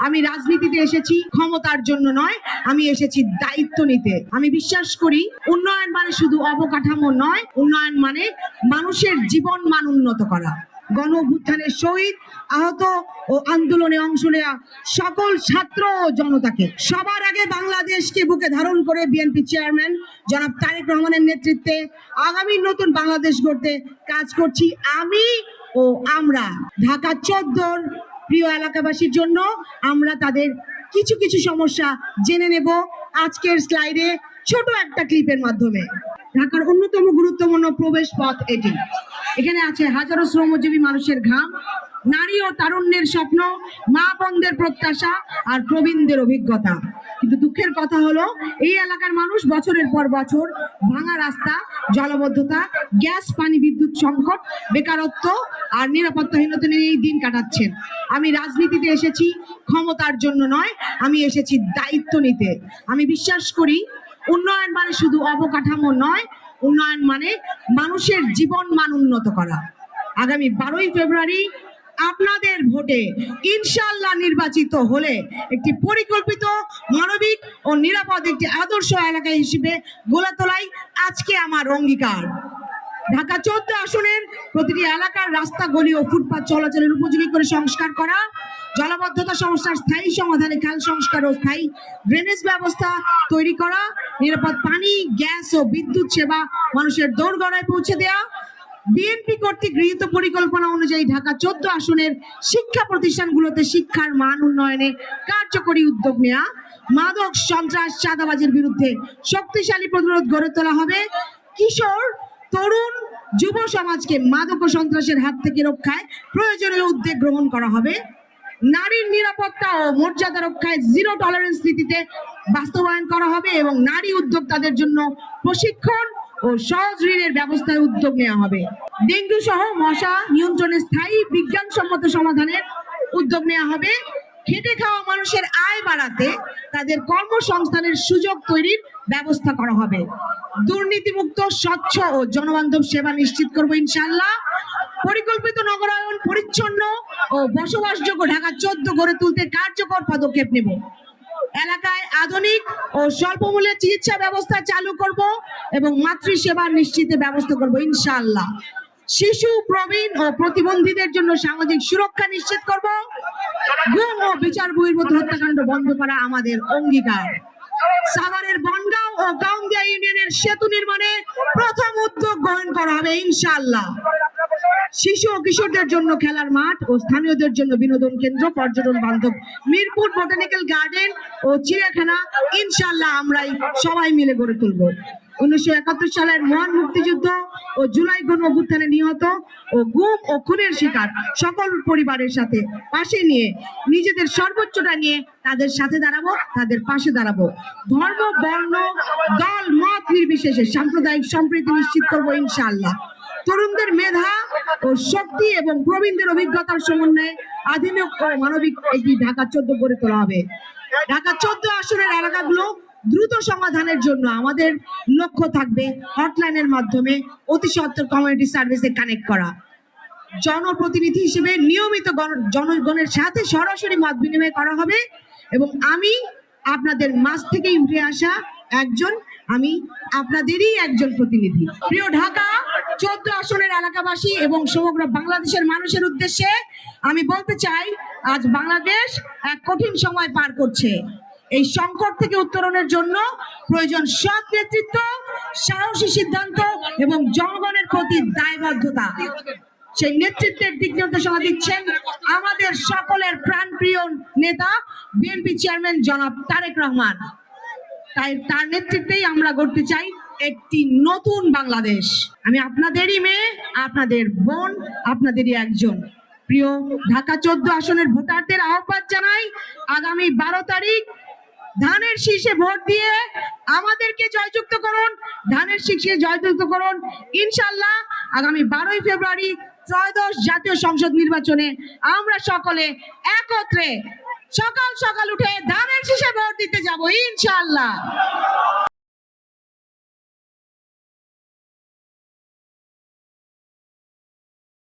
আমি রাজনীতিতে এসেছি ক্ষমতার জন্য নয়, আমি এসেছি দায়িত্ব নিতে। আমি বিশ্বাস করি উন্নয়ন মানে শুধু অবকাঠামো নয়, উন্নয়ন মানে মানুষের জীবন মান উন্নত করা। গণ অভ্যুত্থানের শহীদ, আহত ও আন্দোলনে অংশ নেওয়া সকল ছাত্র ও জনতাকে সবার আগে বাংলাদেশকে বুকে ধারণ করে বিএনপি চেয়ারম্যান জনাব তারেক রহমানের নেতৃত্বে আগামী নতুন বাংলাদেশ গড়তে কাজ করছি আমি ও আমরা। ঢাকা 14 প্রিয় এলাকাবাসীর জন্য আমরা তাদের কিছু কিছু সমস্যা জেনে নেব আজকের স্লাইডে ছোট একটা ক্লিপের মাধ্যমে। ঢাকার অন্যতম গুরুত্বপূর্ণ প্রবেশ পথ এটি। এখানে আছে হাজারো শ্রমজীবী মানুষের ঘাম, নারী ও তারুণ্যের স্বপ্ন, মা বোনদের প্রত্যাশা আর প্রবীণদের অভিজ্ঞতা। কিন্তু দুঃখের কথা হলো এই এলাকার মানুষ বছরের পর বছর ভাঙা রাস্তা, জলাবদ্ধতা, গ্যাস, পানি, বিদ্যুৎ সংকট, বেকারত্ব আর নিরাপত্তাহীনতা নিয়ে এই দিন কাটাচ্ছেন। আমি রাজনীতিতে এসেছি ক্ষমতার জন্য নয়, আমি এসেছি দায়িত্ব নিতে। আমি বিশ্বাস করি উন্নয়ন মানে শুধু অবকাঠামো নয়, উন্নয়ন মানে মানুষের জীবন মান উন্নত করা। আগামী 12ই ফেব্রুয়ারি আপনাদের ভোটে ইনশাআল্লাহ নির্বাচিত হলে একটি পরিকল্পিত, মানবিক ও নিরাপদ একটি আদর্শ এলাকা হিসেবে গড়ে তোলাই আজকে আমার অঙ্গীকার। ঢাকা 14 আসনের প্রতিটি এলাকার রাস্তা, গলি ও ফুটপাত চলাচলের উপযোগী করে সংস্কার করা, জলাবদ্ধতা সমস্যার স্থায়ী সমাধানে খাল সংস্কার ও স্থায়ী ড্রেনেজ ব্যবস্থা তৈরি করা, নিরাপদ পানি, গ্যাস ও বিদ্যুৎ সেবা মানুষের দোরগোড়ায় পৌঁছে দেওয়া, বিএনপি কর্তৃক গৃহীত পরিকল্পনা অনুযায়ী ঢাকা 14 আসনের শিক্ষা প্রতিষ্ঠানগুলোতে শিক্ষার মান উন্নয়নে কার্যকরী উদ্যোগ নেওয়া, মাদক, সন্ত্রাস, চাঁদাবাজির বিরুদ্ধে শক্তিশালী প্রতিরোধ গড়ে তোলা হবে, কিশোর, তরুণ, যুব সমাজকে মাদক ও সন্ত্রাসের হাত থেকে রক্ষায় প্রয়োজনীয় উদ্যোগ গ্রহণ করা হবে, নারীর নিরাপত্তা ও মর্যাদা রক্ষায় জিরো টলারেন্স নীতিতে বাস্তবায়ন করা হবে এবং নারী উদ্যোক্তাদের জন্য প্রশিক্ষণ ও সহজ ঋণের ব্যবস্থায় উদ্যোগ নেওয়া হবে। ডেঙ্গু সহ মশা নিয়ন্ত্রণে স্থায়ী বিজ্ঞানসম্মত সমাধানের উদ্যোগ নেওয়া হবে। খেটে খাওয়া মানুষের আয় বাড়াতে তাদের কর্মসংস্থানের সুযোগ তৈরির ব্যবস্থা করা হবে। দুর্নীতিমুক্ত, স্বচ্ছ ও জনবান্ধব সেবা নিশ্চিত করব ইনশাআল্লাহ। পরিকল্পিত নগরায়ন, পরিচ্ছন্ন ও বসবাসযোগ্য ঢাকা 14 গড়ে তুলতে কার্যকর পদক্ষেপ নেব। এলাকায় আধুনিক ও স্বল্পমূল্যে চিকিৎসা ব্যবস্থা চালু করব এবং মাতৃসেবা নিশ্চিতের ব্যবস্থা করব ইনশাআল্লাহ। শিশু, প্রবীণ ও প্রতিবন্ধীদের জন্য সামাজিক সুরক্ষা নিশ্চিত করব। গুম ও বিচার বহির্ভূত হত্যাকাণ্ড বন্ধ করা আমাদের অঙ্গীকার। সাভারের বনগাঁও ও গাউদিয়া ইউনিয়নের সেতু নির্মাণে প্রথম উদ্যোগ গ্রহণ করা হবে ইনশাআল্লাহ। শিশু ও কিশোরদের জন্য খেলার মাঠ ও স্থানীয়দের জন্য বিনোদন কেন্দ্র, পর্যটন বান্ধব মিরপুর বোটানিক্যাল গার্ডেন ও চিড়িয়াখানা ইনশাআল্লাহ আমরাই সবাই মিলে গড়ে তুলব। 1971 সালের মহান মুক্তিযুদ্ধ ও জুলাই গণ অভ্যুত্থানে নিহত ও গুম ও খুনের শিকার সকল পরিবারের সাথে পাশে নিয়ে নিজেদের সর্বোচ্চটা নিয়ে তাদের সাথে দাঁড়াবো, তাদের পাশে দাঁড়াবো। ধর্ম, বর্ণ, দল, মত নির্বিশেষে সাম্প্রদায়িক সম্প্রীতি নিশ্চিত করবো ইনশাআল্লাহ। তরুণদের মেধা ও শক্তি এবং প্রবীণদের অভিজ্ঞতার সমন্বয়ে আধুনিক ও মানবিক একটি ঢাকা 14 গড়ে তোলা হবে। ঢাকা 14 আসনের এলাকাগুলো দ্রুত সমাধানের জন্য আমাদের লক্ষ্য থাকবে হটলাইনের মাধ্যমে অতি সত্বর কমিউনিটি সার্ভিসে কানেক্ট করা। জনপ্রতিনিধি হিসেবে নিয়মিত জনগণের সাথে সরাসরি মত বিনিময় করা হবে এবং আমি আপনাদের মাঝ থেকেই উঠে আসা আমি আপনাদেরই একজন প্রতিনিধি। প্রিয় ঢাকা 14 আসনের এলাকাবাসী এবং সমগ্র বাংলাদেশের মানুষের উদ্দেশ্যে আমি বলতে চাই, আজ বাংলাদেশ এক কঠিন সময় পার করছে। এই সংকট থেকে উত্তরণের জন্য প্রয়োজন সৎ নেতৃত্ব, সাহসী সিদ্ধান্ত এবং জনগণের প্রতি দায়বদ্ধতা। সেই নেতৃত্বের দিক নির্দেশনা দিচ্ছেন আমাদের সকলের প্রাণপ্রিয় নেতা বিএনপি চেয়ারম্যান জনাব তারেক রহমান। তাই তার নেতৃত্বেই আমরা গড়তে চাই একটি নতুন বাংলাদেশ। আমি আপনাদেরই মেয়ে, আপনাদের বোন, আপনাদেরই একজন। প্রিয় ঢাকা 14 আসনের ভোটারদের আহ্বান জানাই, আগামী 12 তারিখ ধানের শীষে ভোট দিয়ে আমাদেরকে জয়যুক্ত করুন। ধানের শীষে জয়যুক্ত করুন ইনশাআল্লাহ। আগামী 12ই ফেব্রুয়ারি ত্রয়োদশ জাতীয় সংসদ নির্বাচনে আমরা সকলে একত্রে সকাল সকাল উঠে ধানের শীষে ভোট দিতে যাব ইনশাআল্লাহ।